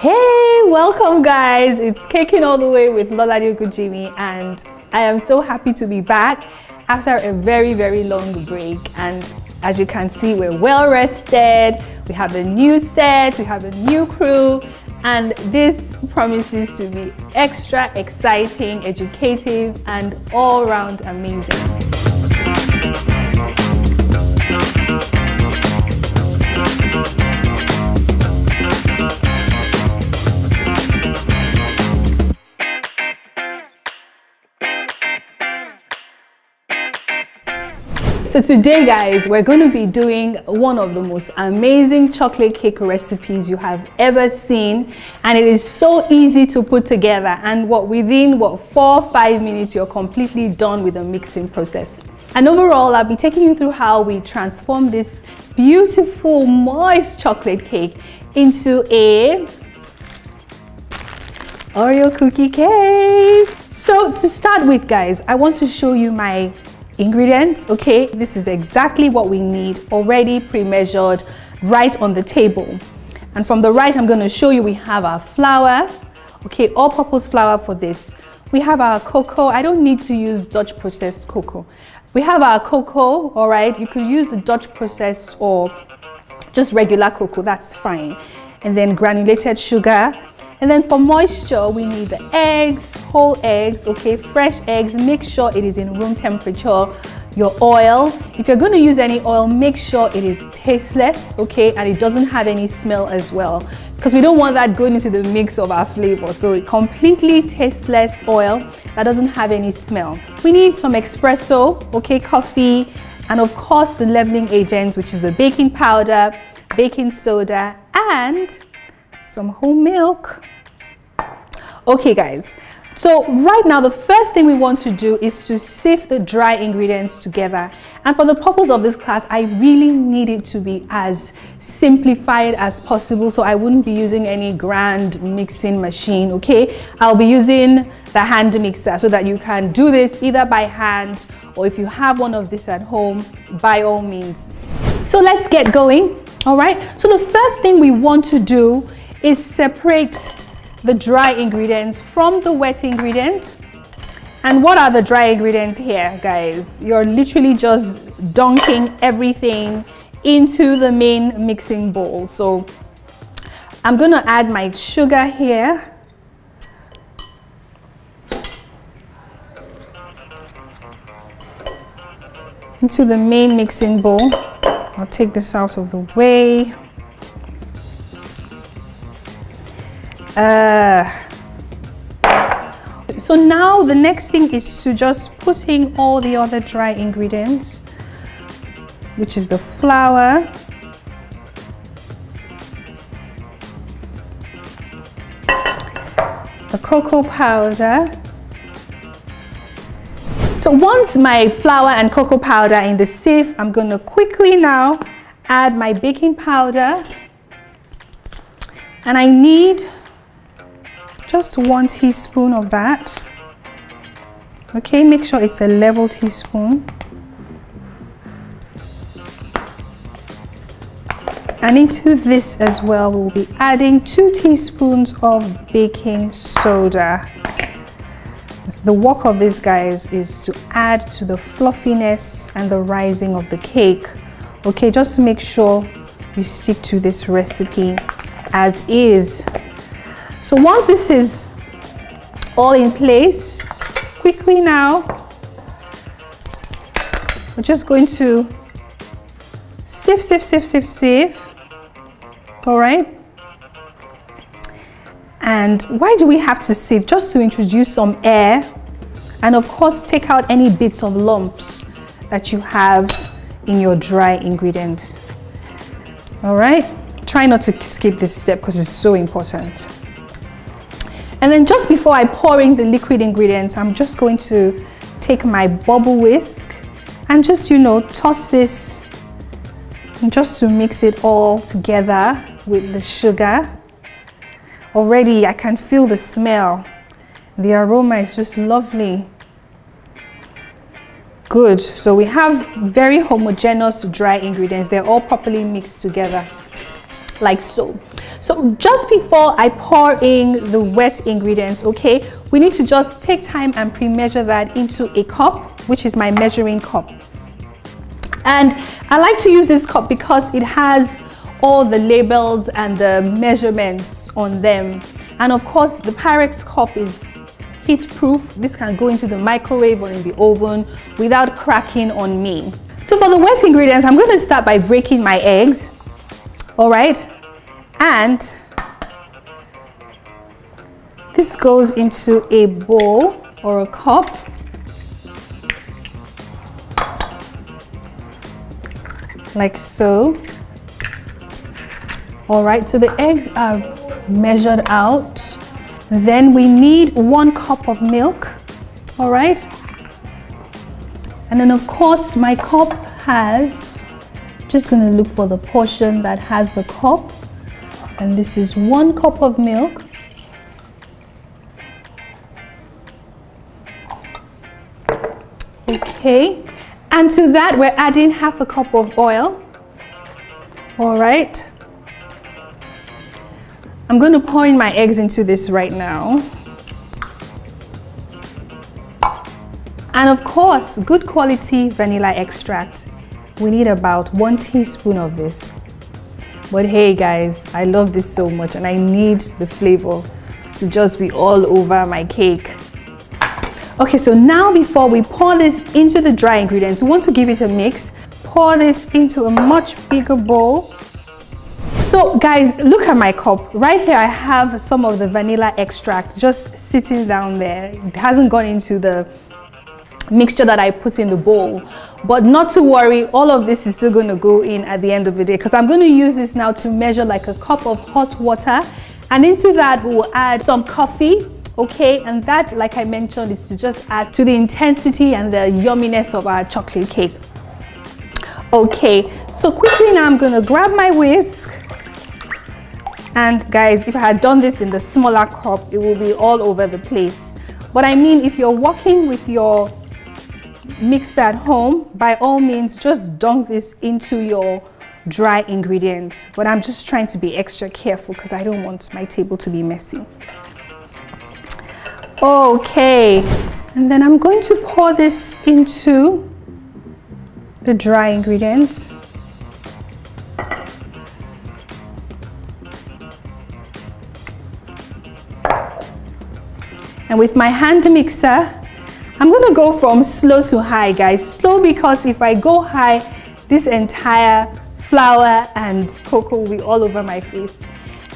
Hey, welcome guys, it's Caking All the Way with Lolade Okujimi, and I am so happy to be back after a very long break. And as you can see, we're well rested, we have a new set, we have a new crew, and this promises to be extra exciting, educative, and all around amazing. So today guys, we're going to be doing one of the most amazing chocolate cake recipes you have ever seen, and it is so easy to put together, and within 4 or 5 minutes you're completely done with the mixing process. And overall, I'll be taking you through how we transform this beautiful moist chocolate cake into a Oreo cookie cake. So to start with guys, I want to show you my ingredients. Okay, this is exactly what we need, already pre-measured right on the table. And from the right, I'm going to show you we have our flour, okay, all-purpose flour for this. We have our cocoa. I don't need to use Dutch processed cocoa. We have our cocoa, all right, you could use the Dutch processed or just regular cocoa, that's fine. And then granulated sugar. And then for moisture, we need the eggs, whole eggs, okay, fresh eggs. Make sure it is in room temperature. Your oil, if you're going to use any oil, make sure it is tasteless, okay, and it doesn't have any smell as well, because we don't want that going into the mix of our flavor. So completely tasteless oil that doesn't have any smell. We need some espresso, okay, coffee, and of course the leveling agents, which is the baking powder, baking soda, and some whole milk. Okay guys, so right now the first thing we want to do is to sift the dry ingredients together. And for the purpose of this class, I really need it to be as simplified as possible, so I wouldn't be using any grand mixing machine, okay? I'll be using the hand mixer so that you can do this either by hand, or if you have one of this at home, by all means. So let's get going. All right, so the first thing we want to do is separate the dry ingredients from the wet ingredients. And what are the dry ingredients here, guys? You're literally just dunking everything into the main mixing bowl. So I'm gonna add my sugar here. Into the main mixing bowl. I'll take this out of the way. So now the next thing is to just put in all the other dry ingredients, which is the flour, the cocoa powder. So once my flour and cocoa powder are in the sieve, I'm going to quickly now add my baking powder, and I need just 1 teaspoon of that. Okay, make sure it's a level teaspoon. And into this as well, we'll be adding 2 teaspoons of baking soda. The work of this, guys, is to add to the fluffiness and the rising of the cake. Okay, just make sure you stick to this recipe as is. So once this is all in place, quickly now, we're just going to sieve. All right. And why do we have to sieve? Just to introduce some air, and of course take out any bits of lumps that you have in your dry ingredients. All right. Try not to skip this step because it's so important. And then just before I pour in the liquid ingredients, I'm just going to take my bubble whisk and just, you know, toss this, and just to mix it all together with the sugar. Already I can feel the smell. The aroma is just lovely. Good. So we have very homogeneous dry ingredients. They're all properly mixed together, like so. So just before I pour in the wet ingredients, okay, we need to just take time and pre-measure that into a cup, which is my measuring cup. And I like to use this cup because it has all the labels and the measurements on them. And of course, the Pyrex cup is heat proof. This can go into the microwave or in the oven without cracking on me. So for the wet ingredients, I'm going to start by breaking my eggs. All right. And this goes into a bowl or a cup. Like so. All right, so the eggs are measured out. Then we need 1 cup of milk. All right. And then of course my cup has, just gonna look for the portion that has the cup. And this is 1 cup of milk. Okay. And to that we're adding half a cup of oil. All right. I'm going to pour in my eggs into this right now. And of course, good quality vanilla extract. We need about 1 teaspoon of this. But hey guys, I love this so much and I need the flavor to just be all over my cake. Okay, so now before we pour this into the dry ingredients, we want to give it a mix. Pour this into a much bigger bowl. So guys, look at my cup. Right here I have some of the vanilla extract just sitting down there. It hasn't gone into the mixture that I put in the bowl. But not to worry, all of this is still going to go in at the end of the day because I'm going to use this now to measure like a cup of hot water. And into that we will add some coffee. Okay, and that, like I mentioned, is to just add to the intensity and the yumminess of our chocolate cake. Okay, so quickly now I'm going to grab my whisk. And guys, if I had done this in the smaller cup, it will be all over the place. But I mean, if you're working with your mixer at home, by all means, just dunk this into your dry ingredients. But I'm just trying to be extra careful because I don't want my table to be messy. Okay, and then I'm going to pour this into the dry ingredients. And with my hand mixer, I'm going to go from slow to high, guys. Slow because if I go high, this entire flour and cocoa will be all over my face.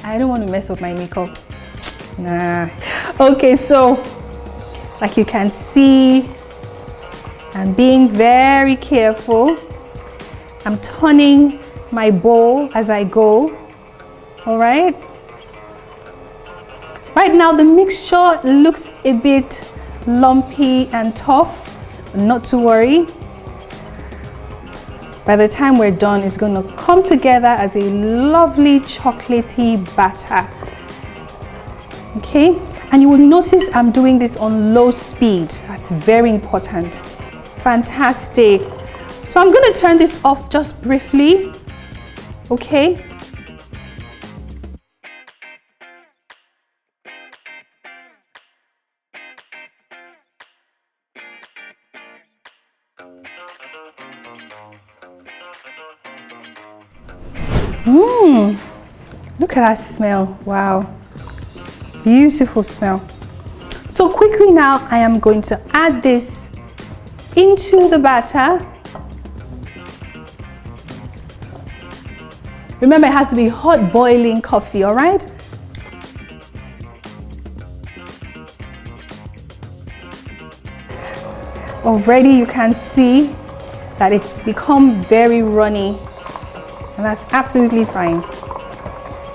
I don't want to mess up my makeup. Nah. Okay, so like you can see, I'm being very careful. I'm turning my bowl as I go. All right. Right now the mixture looks a bit lumpy and tough, but not to worry. By the time we're done, it's going to come together as a lovely chocolatey batter. Okay, and you will notice I'm doing this on low speed. That's very important. Fantastic. So I'm going to turn this off just briefly. Okay. Look at that smell. Wow. Beautiful smell. So quickly now I am going to add this into the batter. Remember, it has to be hot boiling coffee, all right? Already you can see that it's become very runny, and that's absolutely fine.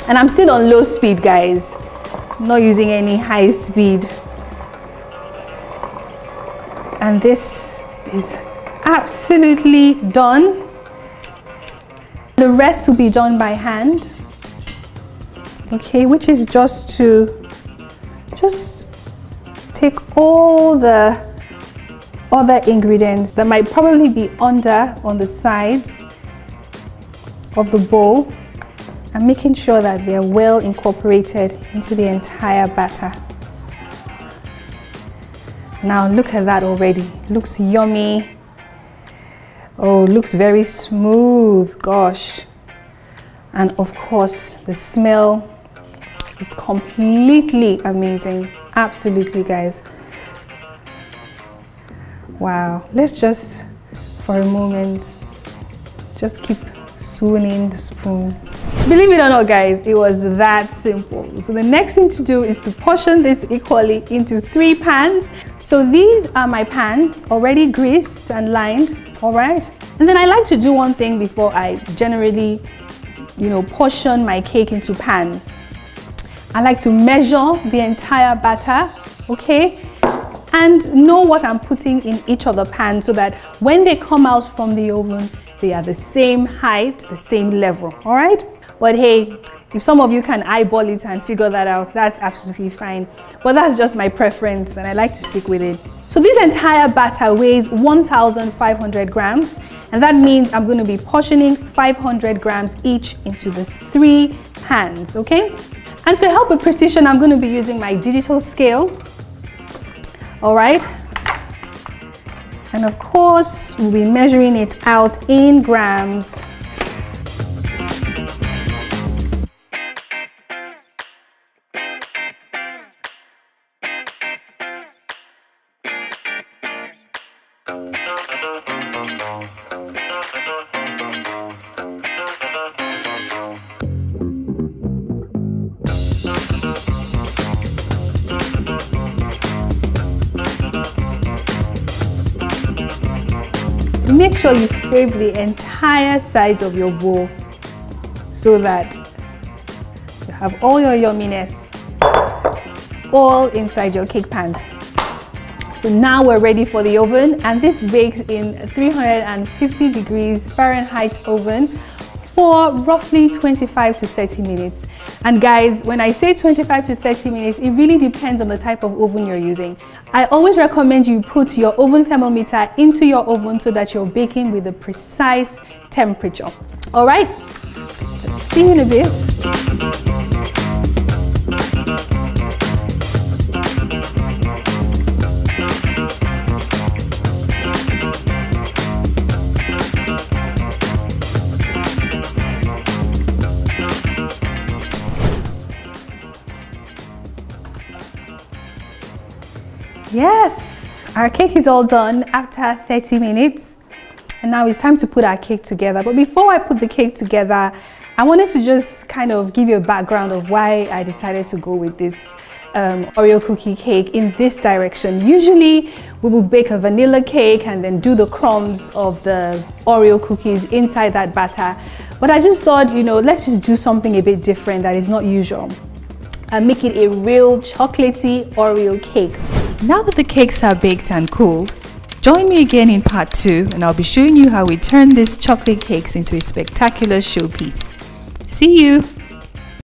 And I'm still on low speed, guys. I'm not using any high speed. And this is absolutely done. The rest will be done by hand. Okay, which is just to take all the other ingredients that might probably be under on the sides of the bowl. I'm making sure that they're well incorporated into the entire batter. Now look at that already. Looks yummy. Oh, looks very smooth. Gosh. And of course, the smell is completely amazing. Absolutely, guys. Wow. Let's just, for a moment, just keep swooning the spoon. Believe it or not, guys, it was that simple. So the next thing to do is to portion this equally into 3 pans. So these are my pans, already greased and lined, all right? And then I like to do one thing before I generally, portion my cake into pans. I like to measure the entire batter, okay? And know what I'm putting in each of the pans so that when they come out from the oven, they are the same height, the same level, all right? But hey, if some of you can eyeball it and figure that out, that's absolutely fine. But that's just my preference and I like to stick with it. So this entire batter weighs 1,500 grams. And that means I'm going to be portioning 500 grams each into these 3 pans, okay? And to help with precision, I'm going to be using my digital scale. All right. And of course, we'll be measuring it out in grams. Make sure you scrape the entire sides of your bowl so that you have all your yumminess all inside your cake pans. So now we're ready for the oven, and this bakes in 350 degrees Fahrenheit oven for roughly 25 to 30 minutes. And guys, when I say 25 to 30 minutes, it really depends on the type of oven you're using. I always recommend you put your oven thermometer into your oven so that you're baking with a precise temperature. All right, so see you in a bit. Yes, our cake is all done after 30 minutes. And now it's time to put our cake together. But before I put the cake together, I wanted to just kind of give you a background of why I decided to go with this Oreo cookie cake in this direction. Usually we will bake a vanilla cake and then do the crumbs of the Oreo cookies inside that batter. But I just thought, let's just do something a bit different that is not usual and make it a real chocolatey Oreo cake. Now that the cakes are baked and cooled, join me again in part 2 and I'll be showing you how we turn these chocolate cakes into a spectacular showpiece. See you!